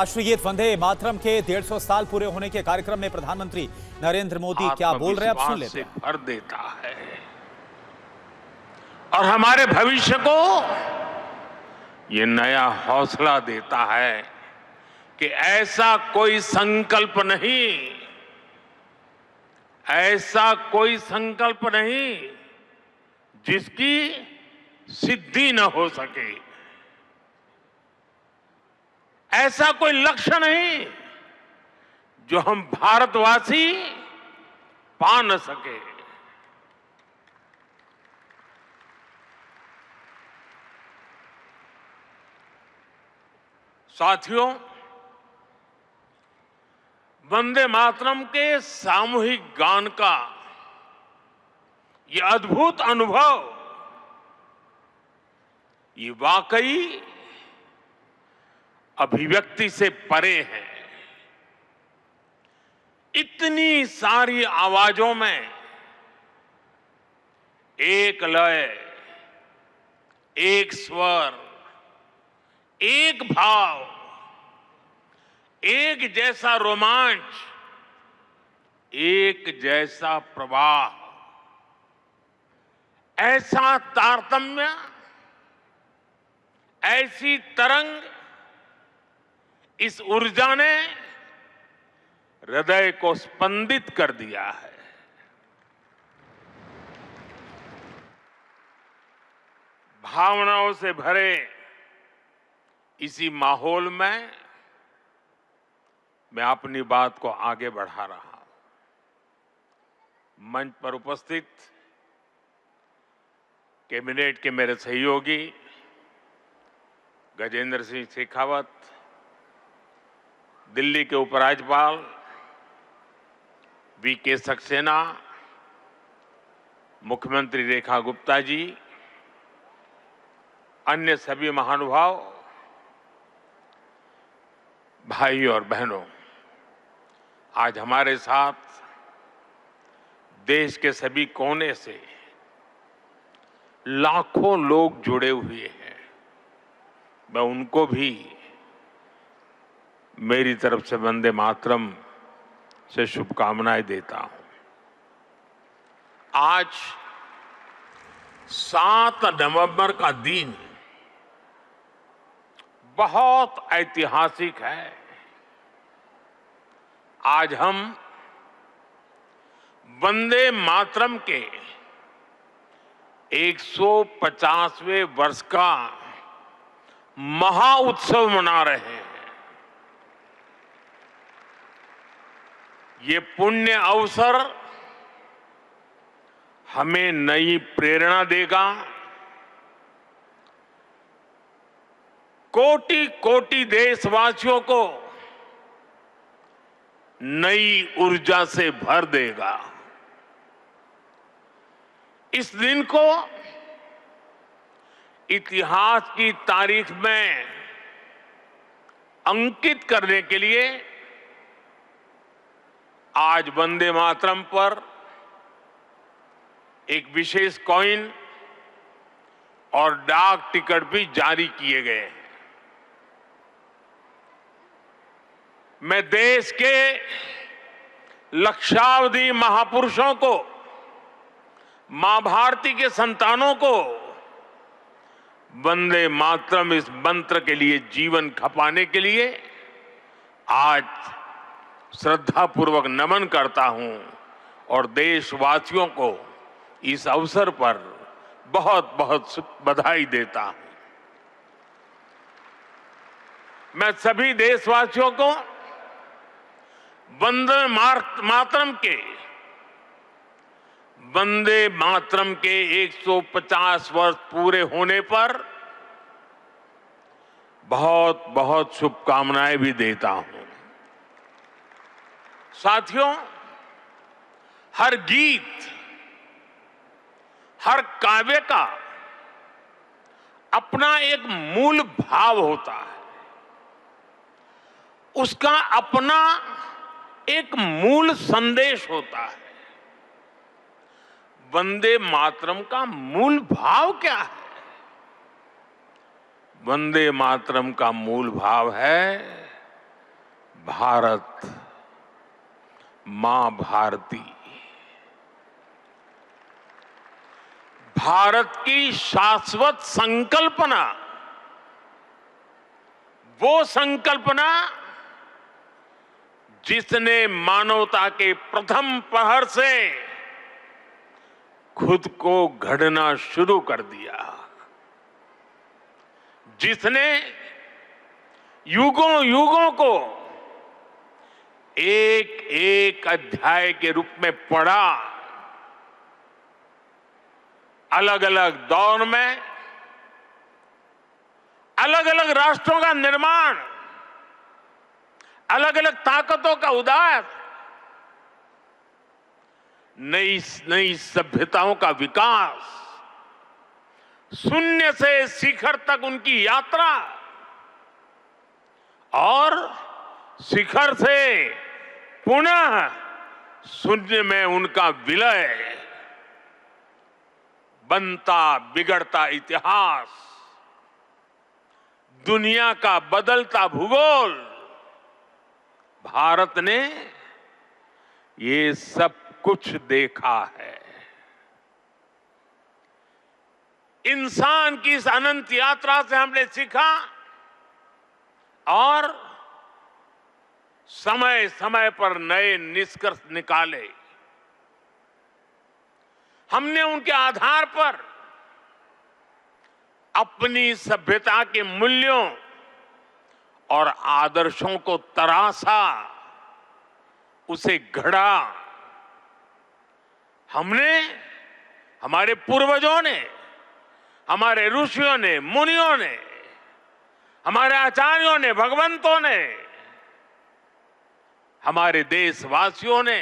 राष्ट्रीय गीत वंदे मातरम के 150 साल पूरे होने के कार्यक्रम में प्रधानमंत्री नरेंद्र मोदी क्या बोल रहे हैं, आप सुन लेते हैं। भर देता है और हमारे भविष्य को ये नया हौसला देता है कि ऐसा कोई संकल्प नहीं जिसकी सिद्धि न हो सके, ऐसा कोई लक्ष्य नहीं जो हम भारतवासी पा न सके। साथियों, वंदे मातरम के सामूहिक गान का ये अद्भुत अनुभव ये वाकई अभिव्यक्ति से परे है। इतनी सारी आवाजों में एक लय, एक स्वर, एक भाव, एक जैसा रोमांच, एक जैसा प्रवाह, ऐसा तारतम्य, ऐसी तरंग, इस ऊर्जा ने हृदय को स्पंदित कर दिया है। भावनाओं से भरे इसी माहौल में मैं अपनी बात को आगे बढ़ा रहा हूं। मंच पर उपस्थित कैबिनेट के मेरे सहयोगी गजेंद्र सिंह शेखावत, दिल्ली के उपराज्यपाल वीके सक्सेना, मुख्यमंत्री रेखा गुप्ता जी, अन्य सभी महानुभाव, भाई और बहनों, आज हमारे साथ देश के सभी कोने से लाखों लोग जुड़े हुए हैं। मैं उनको भी मेरी तरफ से वंदे मातरम से शुभकामनाएं देता हूं। आज 7 नवंबर का दिन बहुत ऐतिहासिक है। आज हम वंदे मातरम के 150वें वर्ष का महाउत्सव मना रहे हैं। ये पुण्य अवसर हमें नई प्रेरणा देगा, कोटि कोटि देशवासियों को नई ऊर्जा से भर देगा। इस दिन को इतिहास की तारीख में अंकित करने के लिए आज वंदे मातरम पर एक विशेष कॉइन और डाक टिकट भी जारी किए गए हैं। मैं देश के लक्षावधि महापुरुषों को, मां भारती के संतानों को वंदे मातरम इस मंत्र के लिए जीवन खपाने के लिए आज श्रद्धापूर्वक नमन करता हूं और देशवासियों को इस अवसर पर बहुत बहुत बधाई देता हूं। मैं सभी देशवासियों को वंदे मातरम के 150 वर्ष पूरे होने पर बहुत बहुत शुभकामनाएं भी देता हूं। साथियों, हर गीत, हर काव्य का अपना एक मूल भाव होता है, उसका अपना एक मूल संदेश होता है। वंदे मातरम का मूल भाव क्या है? वंदे मातरम का मूल भाव है भारत मां भारती, भारत की शाश्वत संकल्पना, वो संकल्पना जिसने मानवता के प्रथम पहर से खुद को गढ़ना शुरू कर दिया, जिसने युगों युगों को एक एक अध्याय के रूप में पढ़ा, अलग अलग दौर में अलग अलग राष्ट्रों का निर्माण, अलग अलग ताकतों का उदय, नई नई सभ्यताओं का विकास, शून्य से शिखर तक उनकी यात्रा और शिखर से पुनः शून्य में उनका विलय, बनता बिगड़ता इतिहास, दुनिया का बदलता भूगोल, भारत ने ये सब कुछ देखा है। इंसान की इस अनंत यात्रा से हमने सीखा और समय समय पर नए निष्कर्ष निकाले। हमने उनके आधार पर अपनी सभ्यता के मूल्यों और आदर्शों को तराशा, उसे गढ़ा। हमने, हमारे पूर्वजों ने, हमारे ऋषियों ने, मुनियों ने, हमारे आचार्यों ने, भगवंतों ने, हमारे देशवासियों ने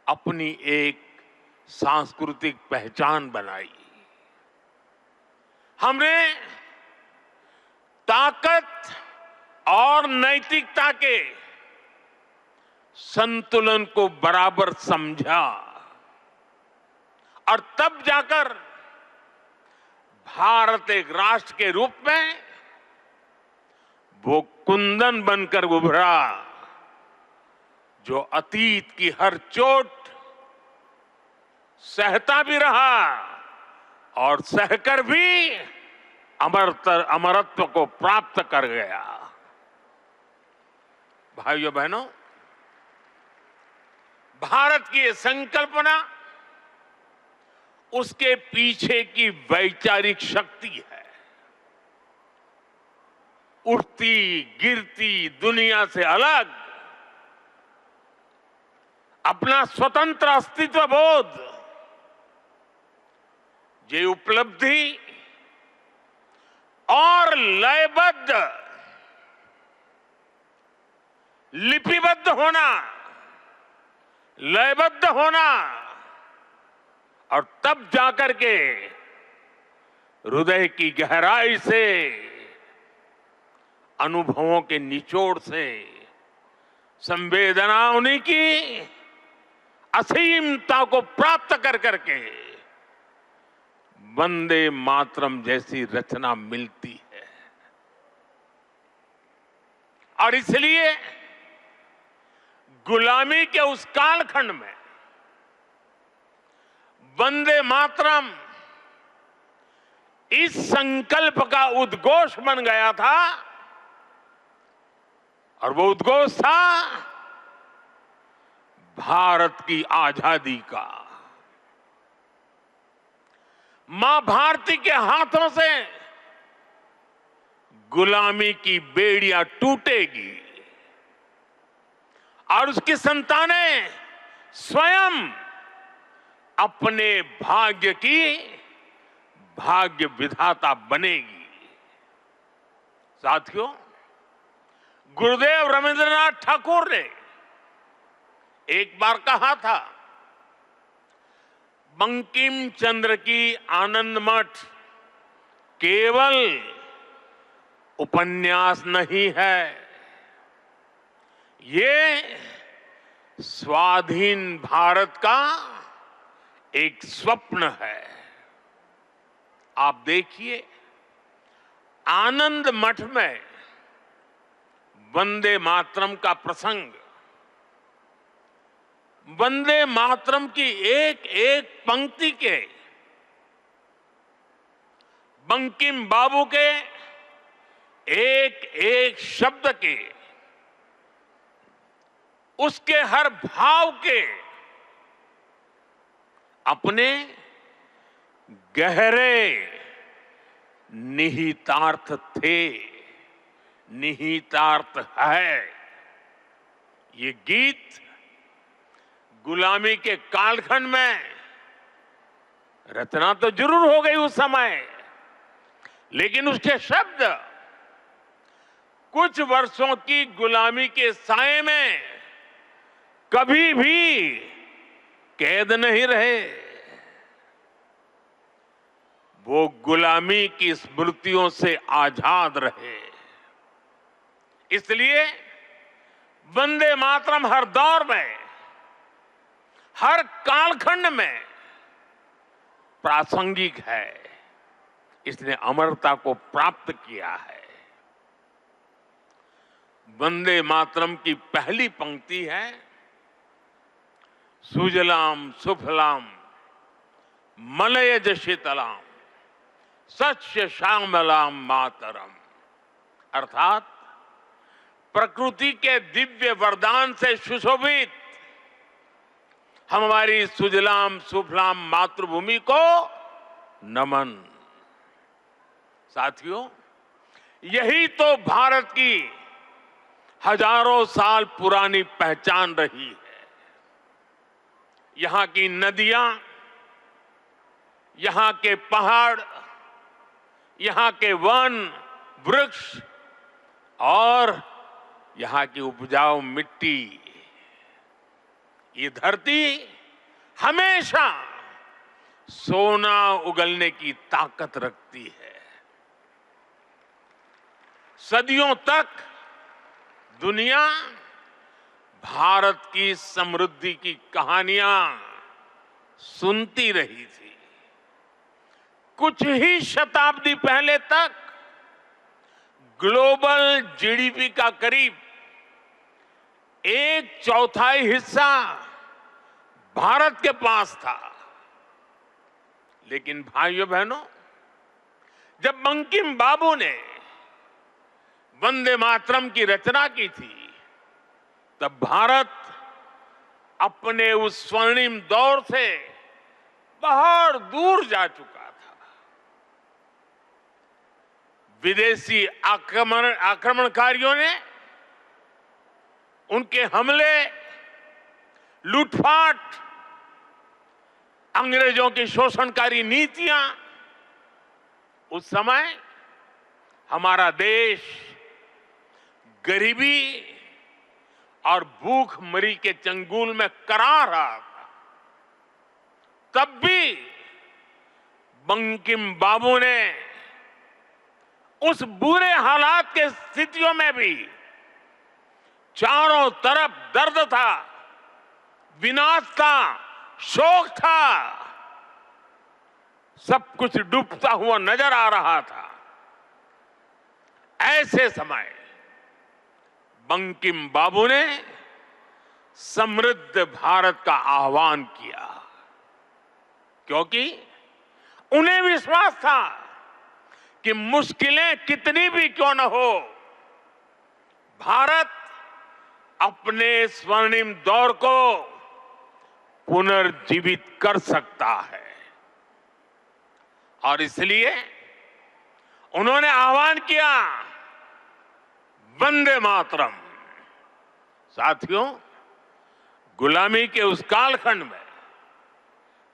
अपनी एक सांस्कृतिक पहचान बनाई। हमने ताकत और नैतिकता के संतुलन को बराबर समझा और तब जाकर भारत एक राष्ट्र के रूप में वो कुंदन बनकर उभरा जो अतीत की हर चोट सहता भी रहा और सहकर भी अमरत्व को प्राप्त कर गया। भाइयों बहनों, भारत की ये संकल्पना, उसके पीछे की वैचारिक शक्ति है। उठती गिरती दुनिया से अलग अपना स्वतंत्र अस्तित्व बोध, ये उपलब्धि और लयबद्ध, लिपिबद्ध होना, लयबद्ध होना और तब जाकर के हृदय की गहराई से, अनुभवों के निचोड़ से, संवेदनाओं की असीमता को प्राप्त कर करके वंदे मातरम जैसी रचना मिलती है। और इसलिए गुलामी के उस कालखंड में वंदे मातरम इस संकल्प का उद्घोष बन गया था और वो उद्घोष था भारत की आजादी का। मां भारती के हाथों से गुलामी की बेड़ियां टूटेगी और उसकी संतानें स्वयं अपने भाग्य की भाग्य विधाता बनेगी। साथियों, गुरुदेव रविंद्रनाथ ठाकुर ने एक बार कहा था, बंकिम चंद्र की आनंद मठ केवल उपन्यास नहीं है, ये स्वाधीन भारत का एक स्वप्न है। आप देखिए, आनंद मठ में वंदे मातरम का प्रसंग, वंदे मातरम की एक एक पंक्ति के, बंकिम बाबू के एक एक शब्द के, उसके हर भाव के अपने गहरे निहितार्थ थे, निहितार्थ है। ये गीत गुलामी के कालखंड में रचना तो जरूर हो गई उस समय, लेकिन उसके शब्द कुछ वर्षों की गुलामी के साए में कभी भी कैद नहीं रहे। वो गुलामी की स्मृतियों से आजाद रहे। इसलिए वंदे मातरम हर दौर में, हर कालखंड में प्रासंगिक है। इसने अमरता को प्राप्त किया है। वंदे मातरम की पहली पंक्ति है, सुजलाम सुफलाम मलयज शीतलाम सस्य श्यामलाम मातरम। अर्थात प्रकृति के दिव्य वरदान से सुशोभित हमारी सुजलाम सुफलाम मातृभूमि को नमन। साथियों, यही तो भारत की हजारों साल पुरानी पहचान रही है। यहां की नदियां, यहां के पहाड़, यहां के वन वृक्ष और यहां की उपजाऊ मिट्टी, ये धरती हमेशा सोना उगलने की ताकत रखती है। सदियों तक दुनिया भारत की समृद्धि की कहानियां सुनती रही थी। कुछ ही शताब्दी पहले तक ग्लोबल जीडीपी का करीब 1/4 हिस्सा भारत के पास था। लेकिन भाइयों बहनों, जब बंकिम बाबू ने वंदे मातरम की रचना की थी, तब भारत अपने उस स्वर्णिम दौर से बहुत दूर जा चुका था। विदेशी आक्रमणकारियों ने उनके हमले, लूटपाट, अंग्रेजों की शोषणकारी नीतियां, उस समय हमारा देश गरीबी और भूखमरी के चंगुल में करा रहा था। तब भी बंकिम बाबू ने उस बुरे हालात के स्थितियों में भी चारों तरफ दर्द था, विनाश था, शोक था, सब कुछ डूबता हुआ नजर आ रहा था। ऐसे समय बंकिम बाबू ने समृद्ध भारत का आह्वान किया, क्योंकि उन्हें विश्वास था कि मुश्किलें कितनी भी क्यों न हो, भारत अपने स्वर्णिम दौर को पुनर्जीवित कर सकता है। और इसलिए उन्होंने आह्वान किया, वंदे मातरम। साथियों, गुलामी के उस कालखंड में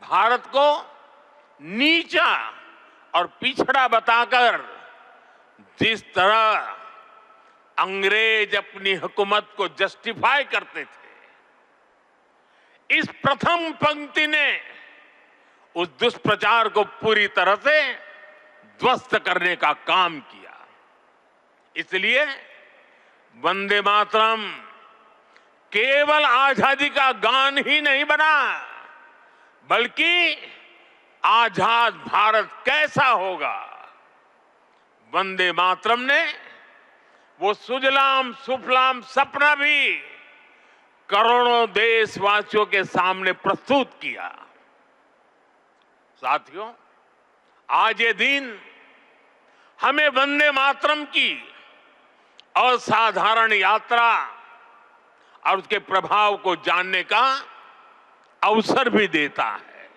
भारत को नीचा और पिछड़ा बताकर जिस तरह अंग्रेज अपनी हुकूमत को जस्टिफाई करते थे, इस प्रथम पंक्ति ने उस दुष्प्रचार को पूरी तरह से ध्वस्त करने का काम किया। इसलिए वंदे मातरम केवल आजादी का गान ही नहीं बना, बल्कि आजाद भारत कैसा होगा, वंदे मातरम ने वो सुजलाम सुफलाम सपना भी करोड़ों देशवासियों के सामने प्रस्तुत किया। साथियों, आज ये दिन हमें वंदे मातरम की असाधारण यात्रा और उसके प्रभाव को जानने का अवसर भी देता है।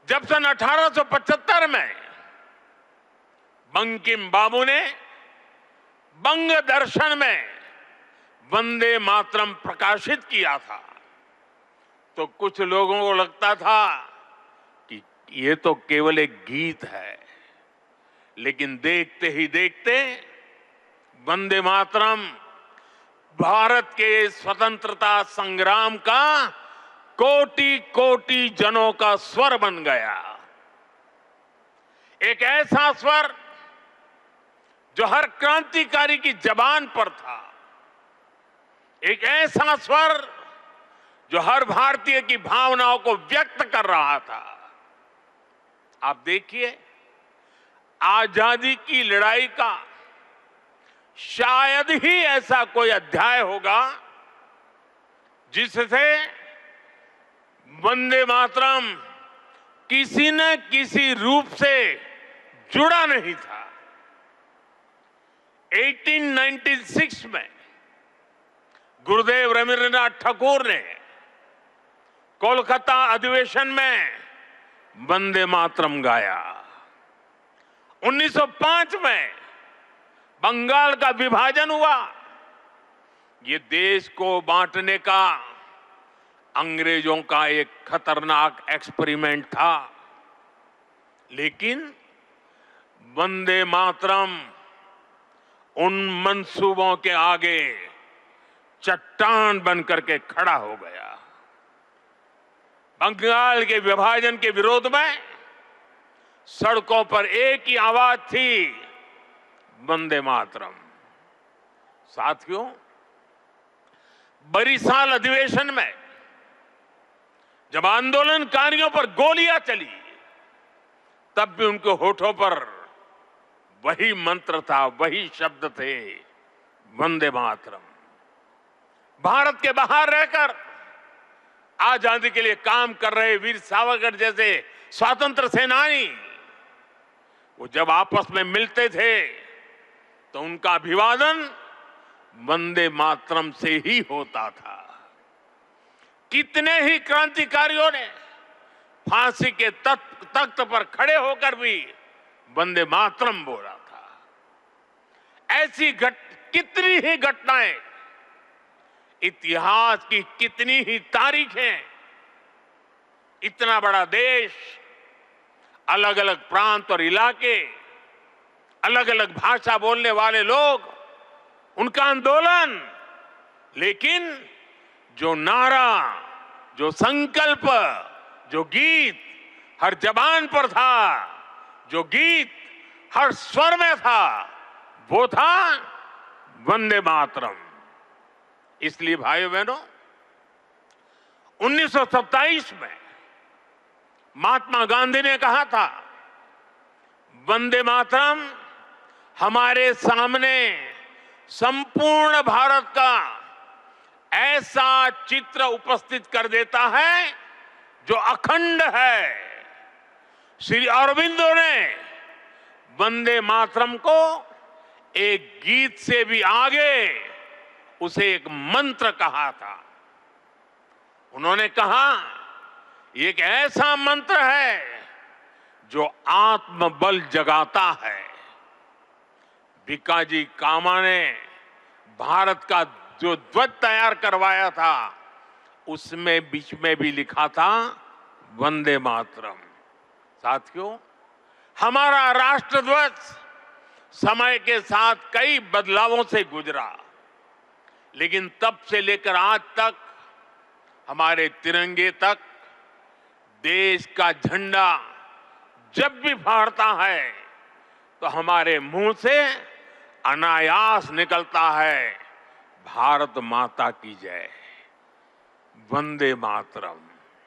जब सन 1875 में बंकिम बाबू ने बंग दर्शन में वंदे मातरम प्रकाशित किया था, तो कुछ लोगों को लगता था कि ये तो केवल एक गीत है, लेकिन देखते ही देखते वंदे मातरम भारत के स्वतंत्रता संग्राम का कोटि कोटि जनों का स्वर बन गया। एक ऐसा स्वर जो हर क्रांतिकारी की जबान पर था, एक ऐसा स्वर जो हर भारतीय की भावनाओं को व्यक्त कर रहा था। आप देखिए, आजादी की लड़ाई का शायद ही ऐसा कोई अध्याय होगा जिससे वंदे मातरम किसी न किसी रूप से जुड़ा नहीं था। 1896 में गुरुदेव रवींद्रनाथ ठाकुर ने कोलकाता अधिवेशन में वंदे मातरम गाया। 1905 में बंगाल का विभाजन हुआ। ये देश को बांटने का अंग्रेजों का एक खतरनाक एक्सपेरिमेंट था, लेकिन वंदे मातरम उन मंसूबों के आगे चट्टान बनकर के खड़ा हो गया। बंगाल के विभाजन के विरोध में सड़कों पर एक ही आवाज थी, वंदे मातरम। साथियों, बरिसाल अधिवेशन में जब आंदोलनकारियों पर गोलियां चली, तब भी उनके होठों पर वही मंत्र था, वही शब्द थे, वंदे मातरम। भारत के बाहर रहकर आजादी के लिए काम कर रहे वीर सावरकर जैसे स्वतंत्र सेनानी, वो जब आपस में मिलते थे तो उनका अभिवादन वंदे मातरम से ही होता था। कितने ही क्रांतिकारियों ने फांसी के तख्त पर खड़े होकर भी वंदे मातरम बोला था। ऐसी कितनी ही घटनाएं, इतिहास की कितनी ही तारीखें, इतना बड़ा देश, अलग अलग प्रांत और इलाके, अलग अलग भाषा बोलने वाले लोग, उनका आंदोलन, लेकिन जो नारा, जो संकल्प, जो गीत हर जबान पर था, जो गीत हर स्वर में था, वो था वंदे मातरम। इसलिए भाइयों बहनों, 1927 में महात्मा गांधी ने कहा था, वंदे मातरम हमारे सामने संपूर्ण भारत का ऐसा चित्र उपस्थित कर देता है जो अखंड है। श्री अरविंदो ने वंदे मातरम को एक गीत से भी आगे उसे एक मंत्र कहा था। उन्होंने कहा, ये एक ऐसा मंत्र है जो आत्मबल जगाता है। भिकाजी कामा ने भारत का जो ध्वज तैयार करवाया था, उसमें बीच में भी लिखा था वंदे मातरम। साथियों, हमारा राष्ट्रध्वज समय के साथ कई बदलावों से गुजरा, लेकिन तब से लेकर आज तक हमारे तिरंगे तक देश का झंडा जब भी फहरता है तो हमारे मुंह से अनायास निकलता है, भारत माता की जय, वंदे मातरम।